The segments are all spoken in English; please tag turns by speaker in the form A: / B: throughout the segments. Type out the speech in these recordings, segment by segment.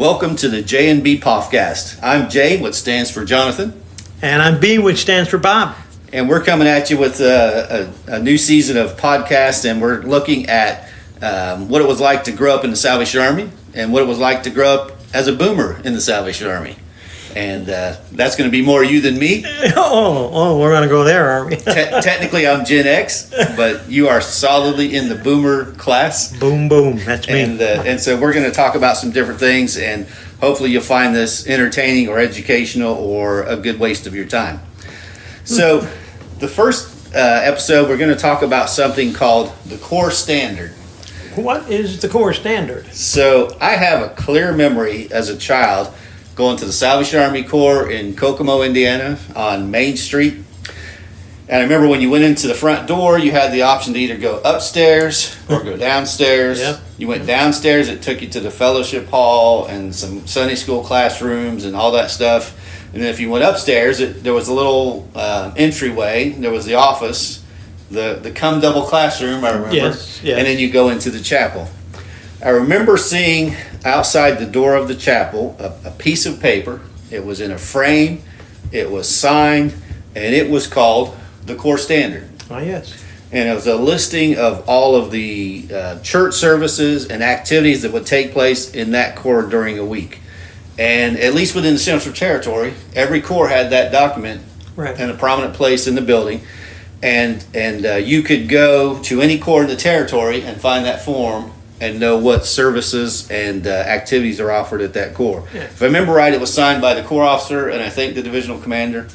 A: Welcome to the J&amp Poffcast. I'm J, which stands for Jonathan.
B: And I'm B, which stands for Bob.
A: And we're coming at you with a new season of podcast, and we're looking at what it was like to grow up in the Salvation Army and what it was like to grow up as a boomer in the Salvation Army. And that's going to be more you than me.
B: Oh, we're going to go there, aren't we?
A: Technically, I'm Gen X, but you are solidly in the boomer class.
B: Boom, that's me.
A: And so we're going to talk about some different things, and hopefully you'll find this entertaining or educational or a good waste of your time. So the first episode, we're going to talk about something called the core standard.
B: What is the core standard?
A: So I have a clear memory as a child going to the Salvation Army Corps in Kokomo, Indiana on Main Street. And I remember when you went into the front door, you had the option to either go upstairs or go downstairs.
B: Yep.
A: You went downstairs, it took you to the fellowship hall and some Sunday school classrooms and all that stuff. And then if you went upstairs, there was a little entryway. There was the office, the come double classroom, I remember.
B: Yes.
A: And then you go into the chapel. I remember seeing outside the door of the chapel a piece of paper. It was in a frame, it was signed, and it was called the core standard.
B: Oh, yes.
A: And it was a listing of all of the church services and activities that would take place in that corps during a week. And at least within the Central Territory, every corps had that document
B: Right.
A: in a prominent place in the building. And you could go to any corps in the territory and find that form and know what services and activities are offered at that corps.
B: Yeah.
A: If I remember right, it was signed by the corps officer and I think the divisional commander.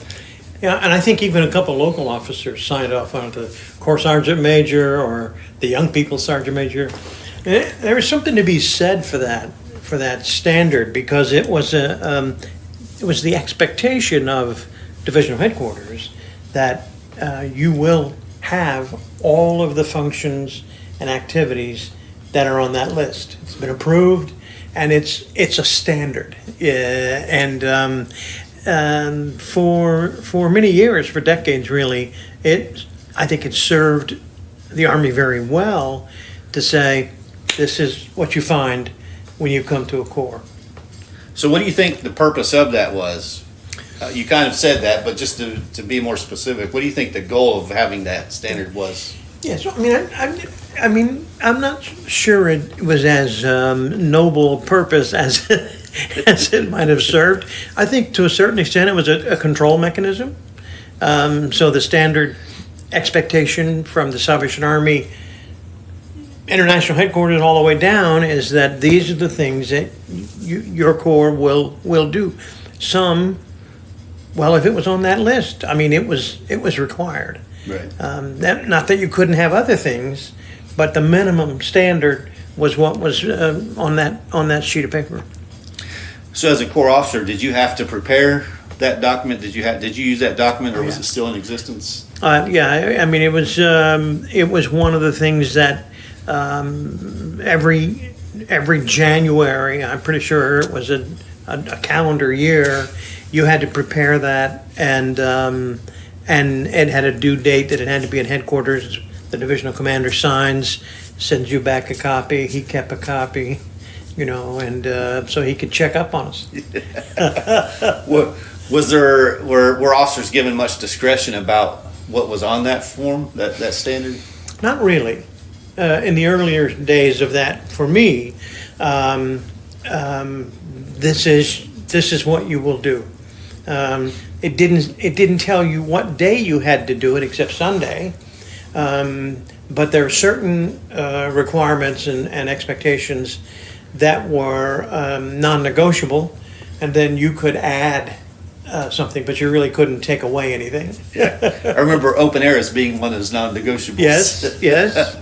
B: Yeah, and I think even a couple local officers signed off on it, the Corps Sergeant Major or the Young People Sergeant Major. And there was something to be said for that standard, because it was the expectation of divisional headquarters that you will have all of the functions and activities that are on that list. It's been approved, and it's a standard. And for many years, for decades really, I think it served the Army very well to say, this is what you find when you come to a corps.
A: So what do you think the purpose of that was? You kind of said that, but just to be more specific, what do you think the goal of having that standard was?
B: Yes, I mean, I'm not sure it was as noble a purpose as as it might have served. I think to a certain extent it was a control mechanism. So the standard expectation from the Salvation Army International Headquarters all the way down is that these are the things that your corps will do. Some, well, if it was on that list, I mean, it was required.
A: Right.
B: Not that you couldn't have other things, but the minimum standard was what was on that sheet of paper. So
A: as a corps officer, did you have to prepare that document? Did you use that document, or was
B: Yeah.
A: it still in existence?
B: I mean, it was one of the things that every January, I'm pretty sure it was a calendar year, you had to prepare that, and it had a due date that it had to be at headquarters. The divisional commander signs, sends you back a copy. He kept a copy, and so he could check up on us.
A: Were officers given much discretion about what was on that form, that standard?
B: Not really. In the earlier days of that, for me, this is what you will do. It didn't tell you what day you had to do it, except Sunday. But there are certain requirements and expectations that were non-negotiable, and then you could add something, but you really couldn't take away anything.
A: I remember open air as being one of those non-negotiables.
B: Yes.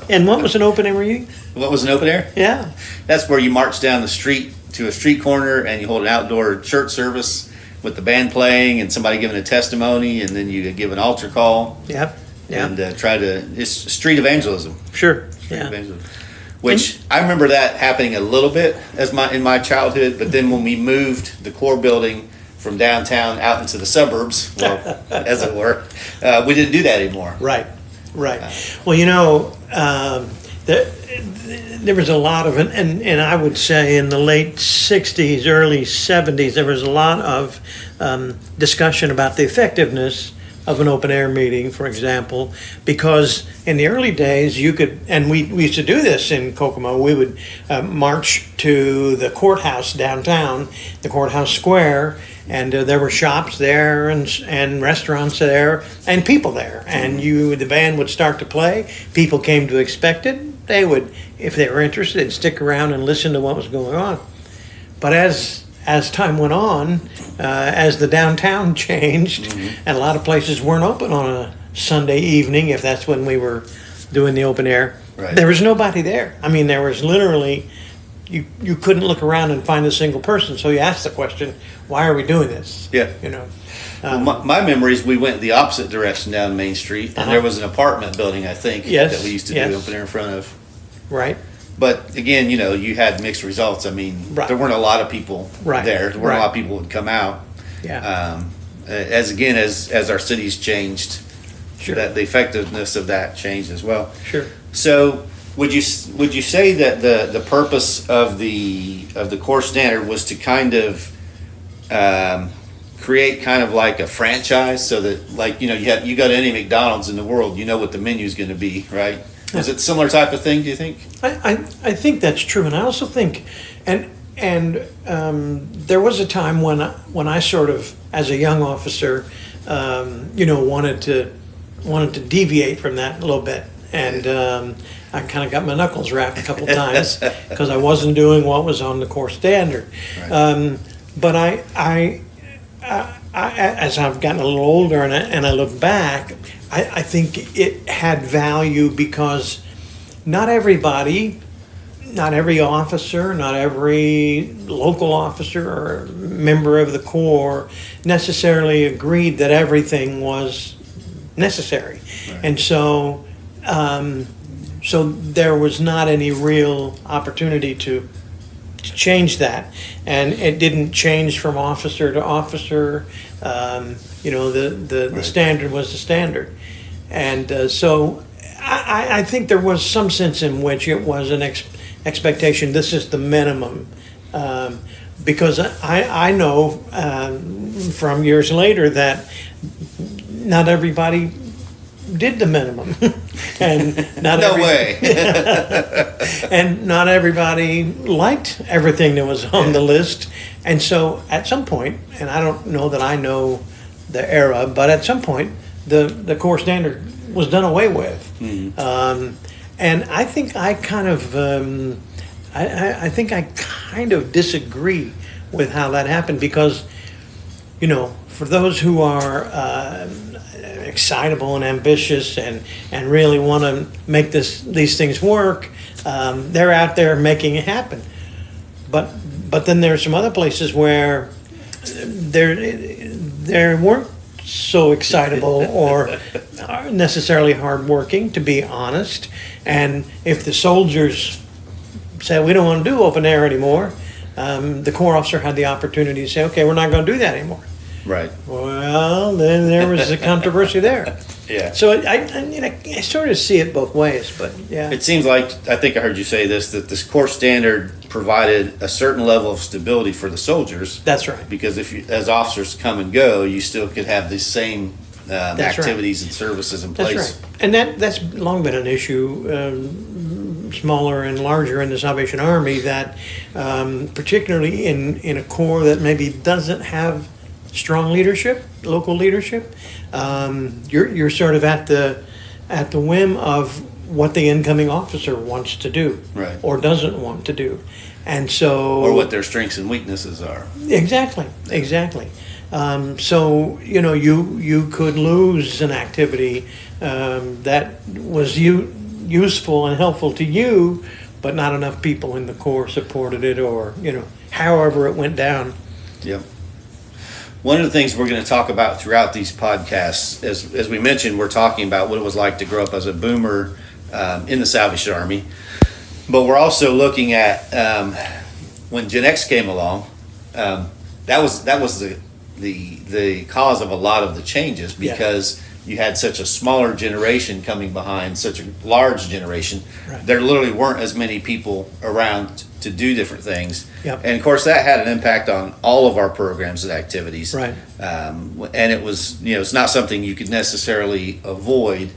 B: And what was an open air meeting?
A: What was an open air?
B: Yeah.
A: That's where you march down the street to a street corner and you hold an outdoor church service with the band playing and somebody giving a testimony, and then you give an altar call.
B: Yep.
A: And it's street evangelism.
B: Sure.
A: Street evangelism. Which I remember that happening a little bit in my childhood, but then when we moved the core building from downtown out into the suburbs, well, as it were, we didn't do that anymore.
B: Right. Well, there was a lot of, and I would say in the late 60s, early 70s, there was a lot of discussion about the effectiveness of an open air meeting, for example, because in the early days you could, and we used to do this in Kokomo, we would march to the courthouse downtown, the courthouse square, and there were shops there and restaurants there and people there, and the band would start to play, people came to expect it, they would, if they were interested, they'd stick around and listen to what was going on. But as time went on, as the downtown changed, and a lot of places weren't open on a Sunday evening, if that's when we were doing the open air,
A: Right.
B: there was nobody there. I mean, there was literally, you couldn't look around and find a single person. So you asked the question, why are we doing this?
A: Yeah.
B: You know.
A: Well, my memories, we went the opposite direction down Main Street, and there was an apartment building, I think,
B: Yes,
A: that we used to
B: yes.
A: do open air in front of.
B: Right.
A: But again, you had mixed results. I mean,
B: Right.
A: there weren't a lot of people
B: Right.
A: there. There weren't
B: Right.
A: a lot of people who would come out.
B: Yeah.
A: As our cities changed,
B: Sure.
A: that the effectiveness of that changed as well.
B: Sure.
A: So would you say that the purpose of the course standard was to kind of create kind of like a franchise, so that, like, you go to any McDonald's in the world, you know what the menu is going to be, right? Is it a similar type of thing, do you think?
B: I think that's true, and I also think, and there was a time when I sort of, as a young officer, wanted to deviate from that a little bit, and I kind of got my knuckles rapped a couple times because I wasn't doing what was on the course standard.
A: Right.
B: But I, as I've gotten a little older and I look back, I think it had value because not everybody, not every officer, not every local officer or member of the Corps necessarily agreed that everything was necessary.
A: Right.
B: And so there was not any real opportunity to change that, and it didn't change from officer to officer. The
A: Right.
B: standard was the standard, and so I think there was some sense in which it was an expectation. This is the minimum, because I know from years later that not everybody did the minimum, and not
A: No way.
B: and not everybody liked everything that was on the list. And so at some point, and I don't know that I know the era, but at some point the core standard was done away with. And I think I kind of I think I kind of disagree with how that happened, because for those who are excitable and ambitious and really want to make these things work, they're out there making it happen. But then there's some other places where they weren't so excitable or necessarily hardworking, to be honest. And if the soldiers said, we don't want to do open air anymore, the Corps officer had the opportunity to say, okay, we're not going to do that anymore.
A: Right.
B: Well, then there was a controversy there.
A: Yeah.
B: So I sort of see it both ways, but yeah.
A: It seems like, I think I heard you say this, that this course standard provided a certain level of stability for the soldiers.
B: That's right.
A: Because as officers come and go, you still could have the same
B: That's
A: activities and services in
B: That's
A: place.
B: right. And that's long been an issue, smaller and larger in the Salvation Army, that particularly in a Corps that maybe doesn't have strong leadership, local leadership, you're sort of at the whim of what the incoming officer wants to do,
A: Right.
B: or doesn't want to do, and so
A: Or what their strengths and weaknesses are.
B: exactly. So you could lose an activity that was useful and helpful to you, but not enough people in the Corps supported it, or however it went down.
A: Yep. One of the things we're going to talk about throughout these podcasts, as we mentioned, we're talking about what it was like to grow up as a boomer in the Salvation Army. But we're also looking at when Gen X came along. That was the cause of a lot of the changes, because you had such a smaller generation coming behind such a large generation.
B: Right.
A: There literally weren't as many people around to do different things.
B: Yep.
A: And of course, that had an impact on all of our programs and activities.
B: Right.
A: And it was, it's not something you could necessarily avoid,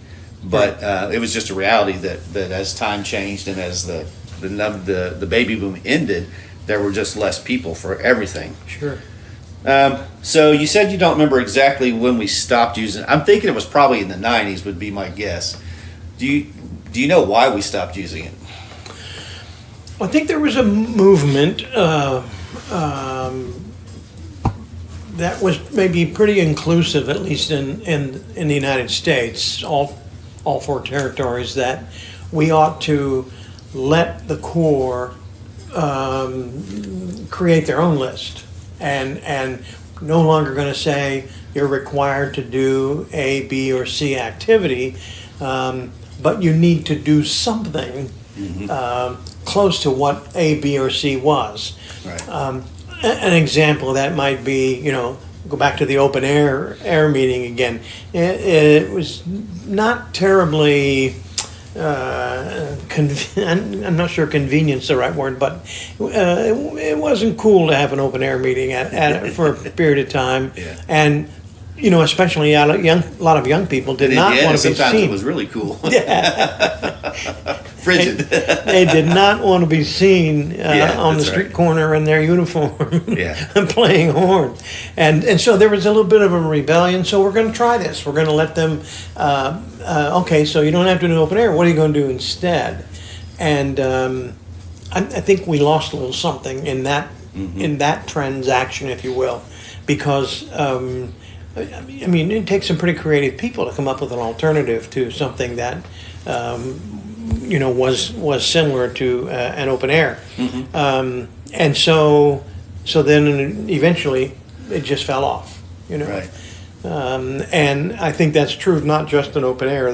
A: but it was just a reality that as time changed and as the baby boom ended, there were just less people for everything.
B: Sure.
A: So you said you don't remember exactly when we stopped using it. I'm thinking it was probably in the 90s would be my guess. Do you know why we stopped using it?
B: I think there was a movement that was maybe pretty inclusive, at least in the United States, all four territories, that we ought to let the Corps create their own list, and no longer going to say you're required to do A, B, or C activity, but you need to do something close to what A, B, or C was.
A: Right.
B: An example of that might be, go back to the open air meeting again. It was not terribly, I'm not sure convenience is the right word, but it wasn't cool to have an open air meeting for a period of time.
A: Yeah.
B: And especially a lot of young people did not want to be
A: sometimes
B: seen.
A: it was really cool.
B: Yeah.
A: Frigid.
B: They did not want to be seen on the
A: that's
B: street
A: right.
B: corner in their uniform
A: Yeah.
B: playing horn. And so there was a little bit of a rebellion. So we're going to try this. We're going to let them, okay, so you don't have to do open air. What are you going to do instead? And I think we lost a little something in that transaction, if you will, because it takes some pretty creative people to come up with an alternative to something that was similar to an open air. And so then eventually it just fell off.
A: Right.
B: And I think that's true not just in open air.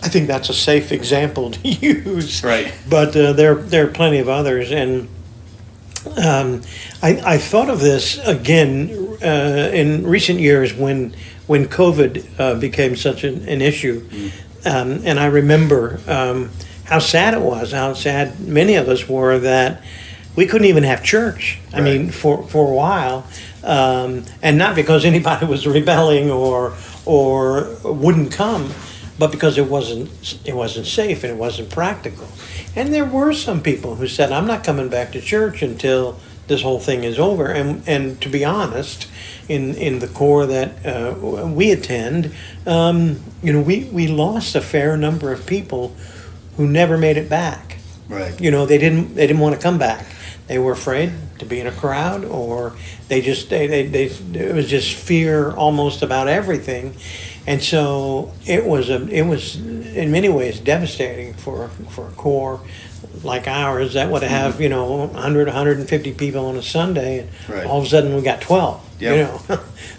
B: I think that's a safe example to use.
A: Right.
B: But there are plenty of others, and I thought of this again in recent years when COVID became such an issue, and I remember how sad it was, how sad many of us were that we couldn't even have church. I
A: Right.
B: mean, for a while, and not because anybody was rebelling or wouldn't come, but because it wasn't safe and it wasn't practical. And there were some people who said, "I'm not coming back to church until this whole thing is over." And to be honest, in the Corps that we attend, we lost a fair number of people who never made it back.
A: Right.
B: They didn't want to come back. They were afraid to be in a crowd, or it was just fear almost about everything. And so it was in many ways devastating for a Corps like ours that would have 100, 150 people on a Sunday, and
A: Right.
B: all of a sudden we got 12.
A: Yep.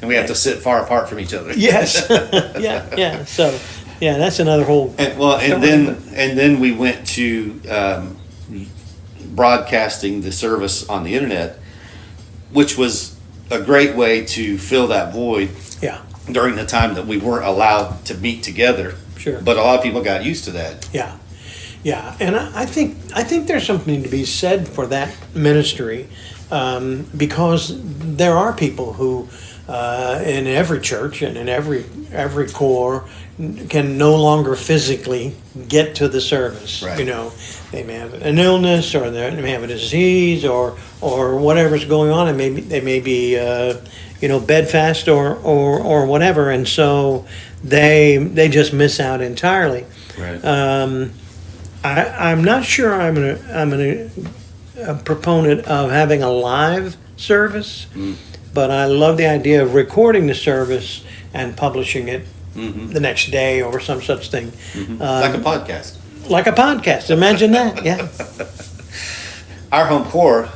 A: And we have to sit far apart from each other.
B: Yes. yeah. So that's another whole.
A: And then we went to broadcasting the service on the internet, which was a great way to fill that void.
B: Yeah.
A: During the time that we weren't allowed to meet together.
B: Sure.
A: But a lot of people got used to that.
B: Yeah, and I think there's something to be said for that ministry, because there are people who in every church and in every Corps can no longer physically get to the service.
A: Right.
B: They may have an illness, or they may have a disease, or whatever's going on, and they may be bedfast or whatever, and so they just miss out entirely.
A: Right.
B: I'm not sure I'm a proponent of having a live service, but I love the idea of recording the service and publishing it the next day or some such thing.
A: Like a podcast.
B: Like a podcast. Imagine that. Yeah.
A: Our home Corps,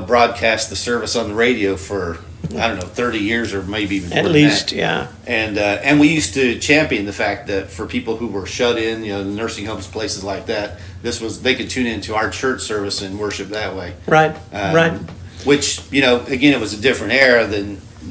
A: broadcast the service on the radio for 30 years or maybe even more
B: At
A: than
B: least,
A: that.
B: yeah.
A: And we used to champion the fact that for people who were shut in, nursing homes, places like that, they could tune into our church service and worship that way.
B: Right. Right.
A: Which, again, it was a different era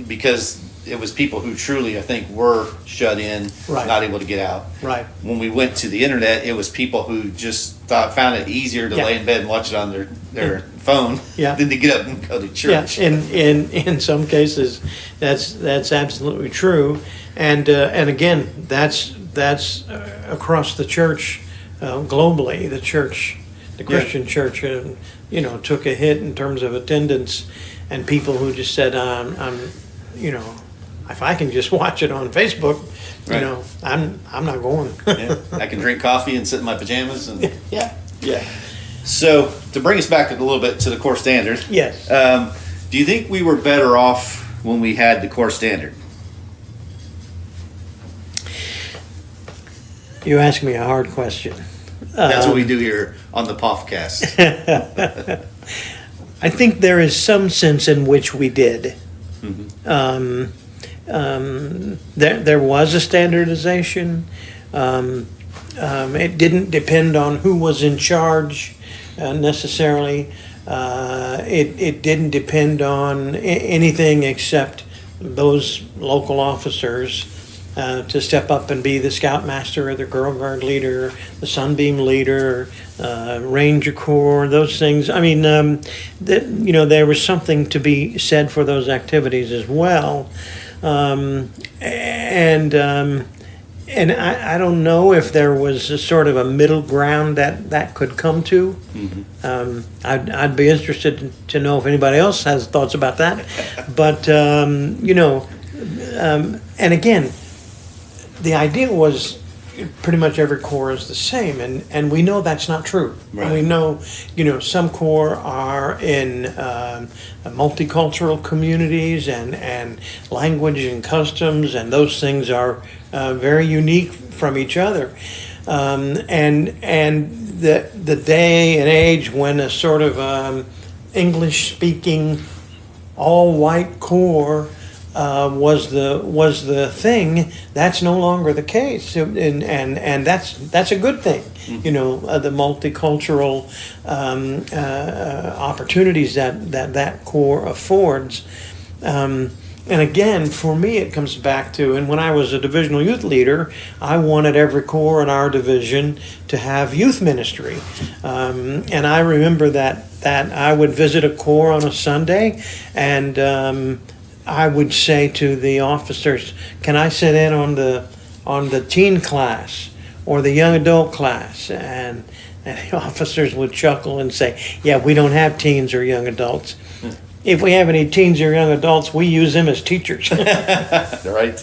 A: because it was people who truly, I think, were shut in,
B: Right.
A: not able to get out.
B: Right.
A: When we went to the internet, it was people who just found it easier to
B: Yeah.
A: lay in bed and watch it on their phone
B: Yeah.
A: than to get up and go to church.
B: Yeah, in some cases, that's absolutely true, and again, that's across the church, globally. The Christian church, took a hit in terms of attendance, and people who just said, I'm, if I can just watch it on Facebook,
A: Right.
B: I'm not going.
A: Yeah. I can drink coffee and sit in my pajamas. And
B: Yeah.
A: so, to bring us back a little bit to the core standard,
B: Yes.
A: do you think we were better off when we had the core standard?
B: You ask me a hard question.
A: That's what we do here on the Poffcast.
B: I think there is some sense in which we did. There was a standardization. It didn't depend on who was in charge necessarily. It didn't depend on anything except those local officers to step up and be the scoutmaster or the girl guard leader, the sunbeam leader, ranger corps, those things. I mean, there was something to be said for those activities as well. And I don't know if there was a sort of a middle ground that could come to. I'd be interested to know if anybody else has thoughts about that. But, and again, the idea was pretty much every corps is the same, and we know that's not true.
A: Right.
B: We know, some corps are in multicultural communities and language and customs, and those things are very unique from each other. And the day and age when a sort of English-speaking, all-white corps was the thing. That's no longer the case, and that's a good thing. The multicultural opportunities that corps affords. And again, for me, it comes back to, and when I was a divisional youth leader, I wanted every corps in our division to have youth ministry. And I remember that I would visit a corps on a Sunday, and I would say to the officers, "Can I sit in on the teen class or the young adult class?" And the officers would chuckle and say, "Yeah, we don't have teens or young adults. If we have any teens or young adults, we use them as teachers."
A: Right.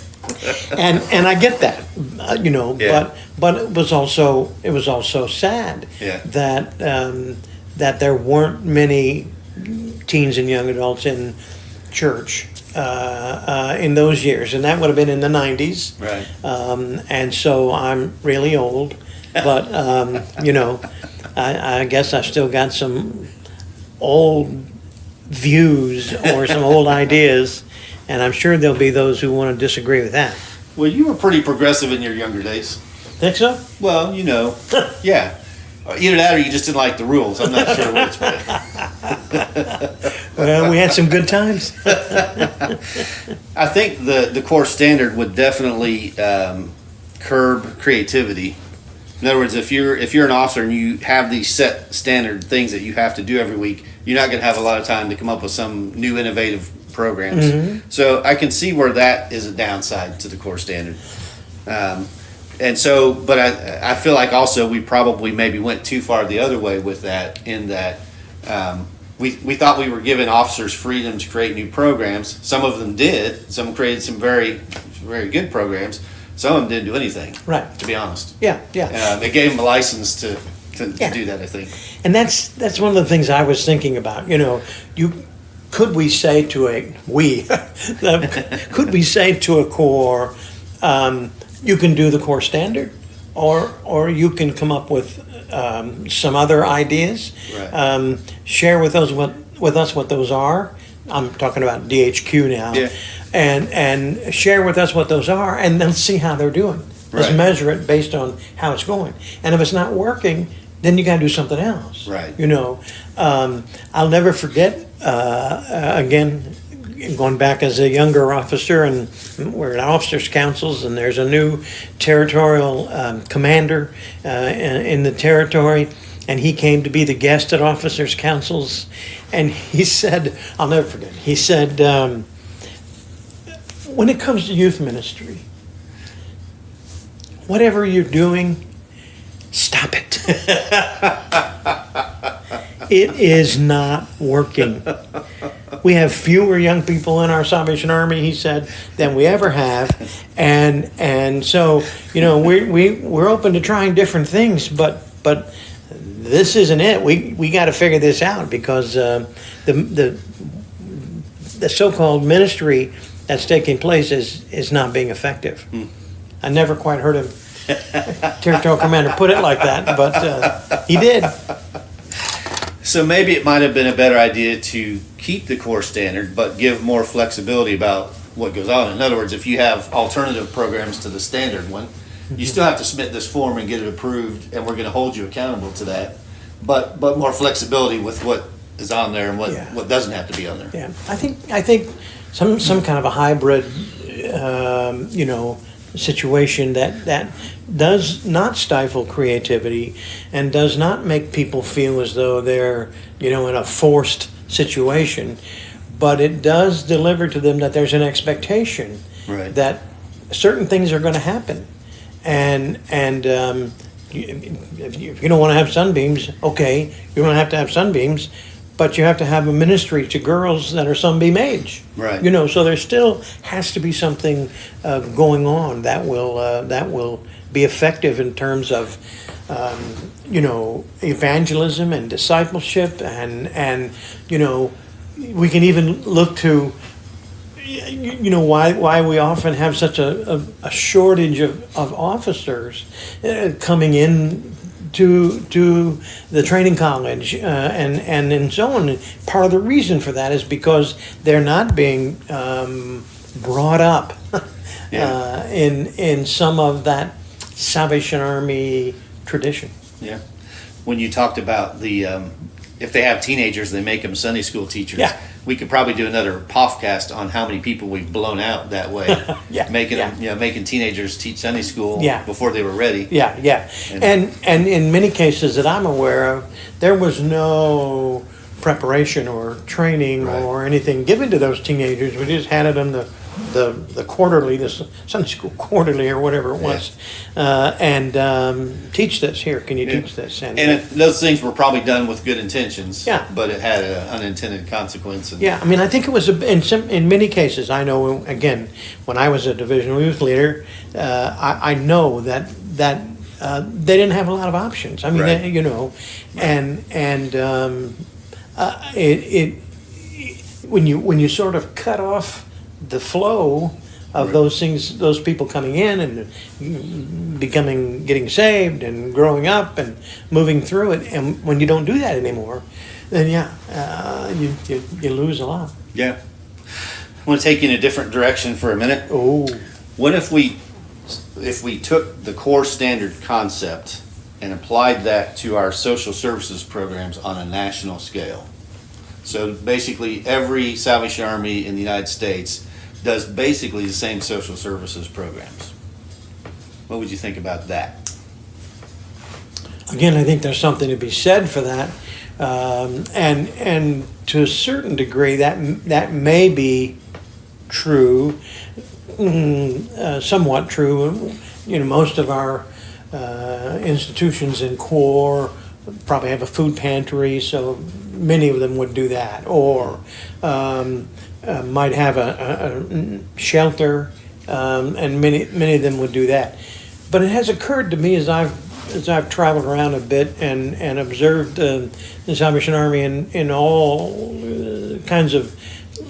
B: And I get that,
A: Yeah.
B: but it was also sad
A: Yeah.
B: that there weren't many teens and young adults in church in those years, and that would have been in the 90s.
A: Right.
B: And so I'm really old, but I guess I still got some old views or some old ideas, and I'm sure there'll be those who want to disagree with that.
A: Well, you were pretty progressive in your younger days.
B: Think so?
A: Well, yeah. Either that or you just didn't like the rules. I'm not sure which, but
B: Well, we had some good times.
A: I think the core standard would definitely curb creativity. In other words, if you're an officer and you have these set standard things that you have to do every week, you're not going to have a lot of time to come up with some new innovative programs. So I can see where that is a downside to the core standard. And so, but I feel like also we probably maybe went too far the other way with that, in that we thought we were giving officers freedom to create new programs. Some of them did. Some created some very, very good programs. Some of them didn't do anything.
B: Right.
A: To be honest.
B: Yeah.
A: It gave them a license to
B: Yeah.
A: do that, I think.
B: And that's one of the things I was thinking about. Could we say to a corps, you can do the core standard, or you can come up with some other ideas.
A: Right.
B: Share with us what those are. I'm talking about DHQ now.
A: Yeah.
B: And share with us what those are, and then see how they're doing. Let's
A: Right.
B: measure it based on how it's going. And if it's not working, then you got to do something else.
A: Right.
B: I'll never forget. Again, going back as a younger officer, and we're at officers' councils, and there's a new territorial commander in the territory, and he came to be the guest at officers' councils, and he said, I'll never forget, he said, when it comes to youth ministry, whatever you're doing, stop it. It is not working. We have fewer young people in our Salvation Army, he said, than we ever have, and so we're open to trying different things, but this isn't it. We got to figure this out, because the so-called ministry that's taking place is not being effective. I never quite heard a territorial commander put it like that, but he did.
A: So maybe it might have been a better idea to keep the core standard, but give more flexibility about what goes on. In other words, if you have alternative programs to the standard one, you still have to submit this form and get it approved, and we're going to hold you accountable to that. But more flexibility with what is on there and what doesn't have to be on there.
B: Yeah, I think some kind of a hybrid, situation that does not stifle creativity and does not make people feel as though they're in a forced situation, but it does deliver to them that there's an expectation that certain things are going to happen, and if you don't want to have sunbeams, okay, you don't have to have sunbeams, but you have to have a ministry to girls that are sunbeam age.
A: Right.
B: So there still has to be something going on that will be effective in terms of evangelism and discipleship, and we can even look to why we often have such a shortage of officers coming in to the training college and so on. Part of the reason for that is because they're not being brought up in some of that Salvation Army tradition.
A: Yeah. When you talked about the if they have teenagers, they make them Sunday school teachers.
B: Yeah.
A: We could probably do another Poffcast on how many people we've blown out that way. Making teenagers teach Sunday school before they were ready.
B: Yeah. And in many cases that I'm aware of, there was no preparation or training or anything given to those teenagers. We just handed them the quarterly, the Sunday school quarterly or whatever it was, and teach this here. Can you teach this? And
A: those things were probably done with good intentions.
B: Yeah.
A: But it had an unintended consequence.
B: I think it was in many cases. I know, again, when I was a divisional youth leader, I know that they didn't have a lot of options. I mean, when you sort of cut off the flow of those things, those people coming in and getting saved and growing up and moving through it, and when you don't do that anymore, then you lose a lot.
A: Yeah. I want to take you in a different direction for a minute.
B: Oh.
A: What if we took the core standard concept and applied that to our social services programs on a national scale? So basically every Salvation Army in the United States does basically the same social services programs. What would you think about that?
B: Again, I think there's something to be said for that, and to a certain degree, that may be true, somewhat true. Most of our institutions in core probably have a food pantry, so many of them would do that, or might have a shelter, and many of them would do that. But it has occurred to me as I've traveled around a bit and observed the Salvation Army in all kinds of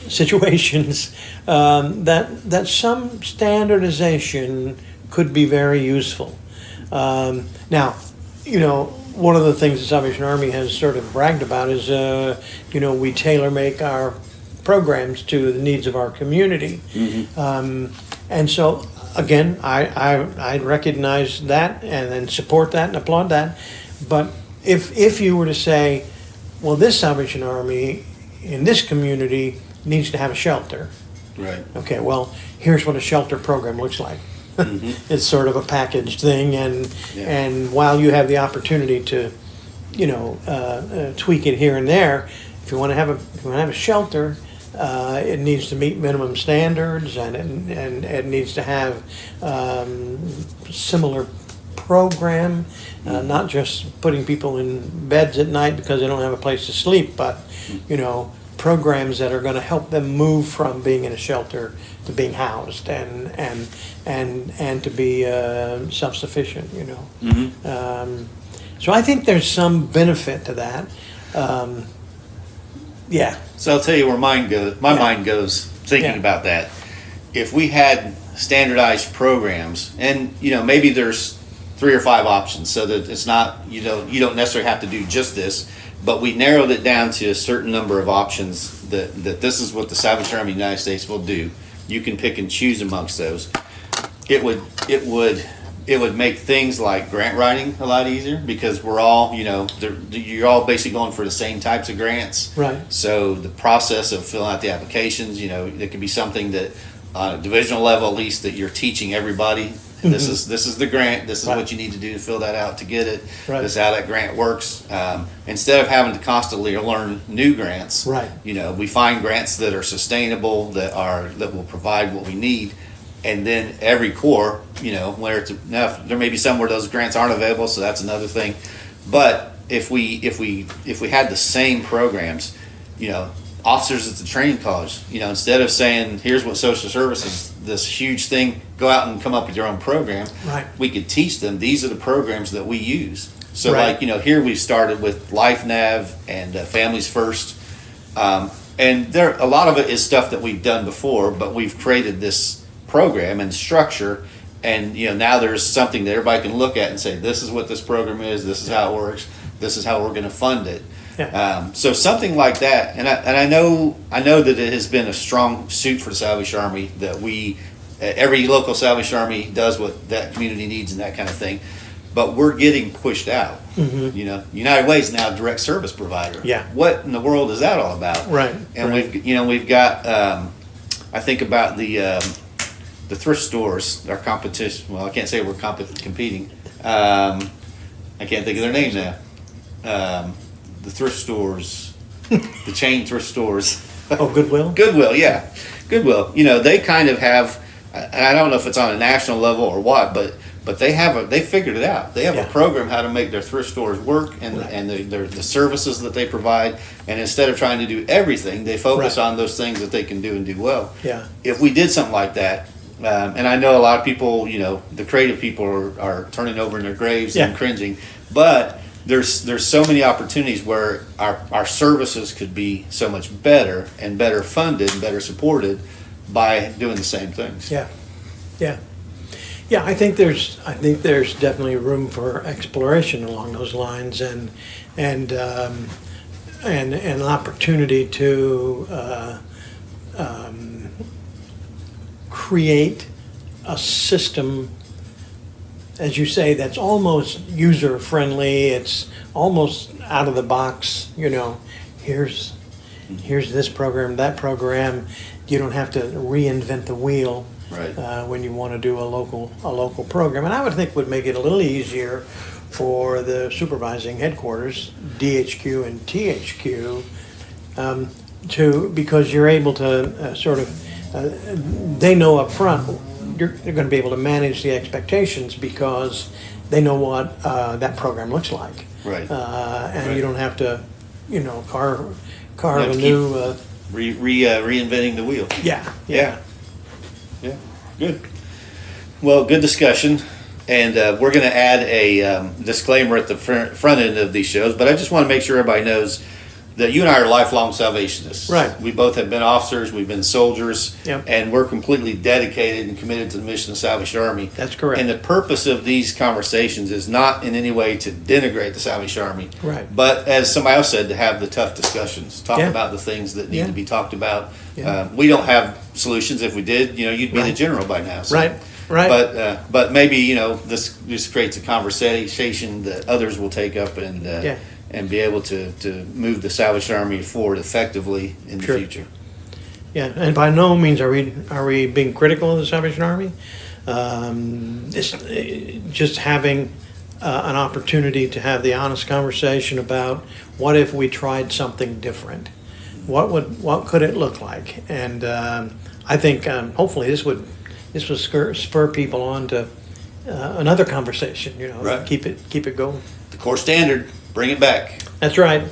B: situations, that some standardization could be very useful. Now, one of the things the Salvation Army has sort of bragged about is, we tailor make our programs to the needs of our community. Mm-hmm. And so, again, I recognize that and support that and applaud that. But if you were to say, well, this Salvation Army in this community needs to have a shelter.
A: Right.
B: Okay, well, here's what a shelter program looks like. It's sort of a packaged thing, and while you have the opportunity to, tweak it here and there, if you want to have a shelter, it needs to meet minimum standards, and it needs to have similar program, not just putting people in beds at night because they don't have a place to sleep, but programs that are going to help them move from being in a shelter to being housed and to be self-sufficient. So I think there's some benefit to that. Yeah.
A: So I'll tell you where mine goes. My mind goes thinking about that. If we had standardized programs, and maybe there's 3 or 5 options, so that it's not you don't necessarily have to do just this, but we narrowed it down to a certain number of options that this is what the Salvation Army of the United States will do. You can pick and choose amongst those. It would make things like grant writing a lot easier, because we're all, you're all basically going for the same types of grants.
B: Right.
A: So the process of filling out the applications, it could be something that on a divisional level, at least, that you're teaching everybody. This is the grant. This is what you need to do to fill that out to get it.
B: Right.
A: This is how that grant works. Instead of having to constantly learn new grants,
B: Right.
A: We find grants that are sustainable, that will provide what we need. And then every Corps, where now there may be some where those grants aren't available, so that's another thing. But if we had the same programs, officers at the training college, instead of saying, here's what social services, this huge thing, go out and come up with your own program.
B: Right.
A: We could teach them, these are the programs that we use. So
B: Right.
A: here we started with Life Nav and Families First. And there, a lot of it is stuff that we've done before, but we've created this program and structure, and now there's something that everybody can look at and say, this is what this program is, this is how it works, this is how we're going to fund it.
B: Yeah.
A: So something like that, and I know that it has been a strong suit for the Salvation Army, that every local Salvation Army does what that community needs and that kind of thing, but we're getting pushed out. United Way is now a direct service provider.
B: Yeah.
A: What in the world is that all about?
B: Right.
A: And
B: right.
A: we've got I think about the thrift stores, our competition. Well, I can't say we're competing. I can't think of their name now. The thrift stores, the chain thrift stores.
B: Oh, Goodwill?
A: Goodwill, yeah. Goodwill. They kind of have, and I don't know if it's on a national level or what, but they figured it out. They have a program how to make their thrift stores work, and the services that they provide. And instead of trying to do everything, they focus on those things that they can do and do well.
B: Yeah.
A: If we did something like that, and I know a lot of people, the creative people are turning over in their graves and cringing, but there's so many opportunities where our services could be so much better and better funded and better supported by doing the same things.
B: Yeah. I think there's definitely room for exploration along those lines, and an opportunity to create a system, as you say, that's almost user friendly. It's almost out of the box. Here's this program, that program. You don't have to reinvent the wheel.
A: Right.
B: When you want to do a local program, and I would think would make it a little easier for the supervising headquarters, DHQ and THQ, because you're able to they know up front you're going to be able to manage the expectations because they know what that program looks like.
A: Right.
B: And you don't have to, carve
A: have
B: a
A: to
B: new.
A: Reinventing the wheel.
B: Yeah.
A: Yeah, good. Well, good discussion, and we're going to add a disclaimer at the front end of these shows, but I just want to make sure everybody knows that you and I are lifelong Salvationists.
B: Right.
A: We both have been officers, we've been soldiers,
B: Yep.
A: and we're completely dedicated and committed to the mission of the Salvation Army.
B: That's correct.
A: And the purpose of these conversations is not in any way to denigrate the Salvation Army,
B: Right.
A: but as somebody else said, to have the tough discussions, talk
B: Yeah.
A: about the things that need
B: Yeah.
A: to be talked about.
B: Yeah.
A: We don't have solutions. If we did, you'd be the
B: Right.
A: general by now. So.
B: Right.
A: But maybe this just creates a conversation that others will take up and be able to move the Salvation Army forward effectively in the
B: Sure.
A: future.
B: Yeah, and by no means are we being critical of the Salvation Army. Just having an opportunity to have the honest conversation about what if we tried something different? What could it look like? And I think hopefully this would spur people on to another conversation.
A: Right.
B: Keep it going.
A: The core standard, bring it back.
B: That's right.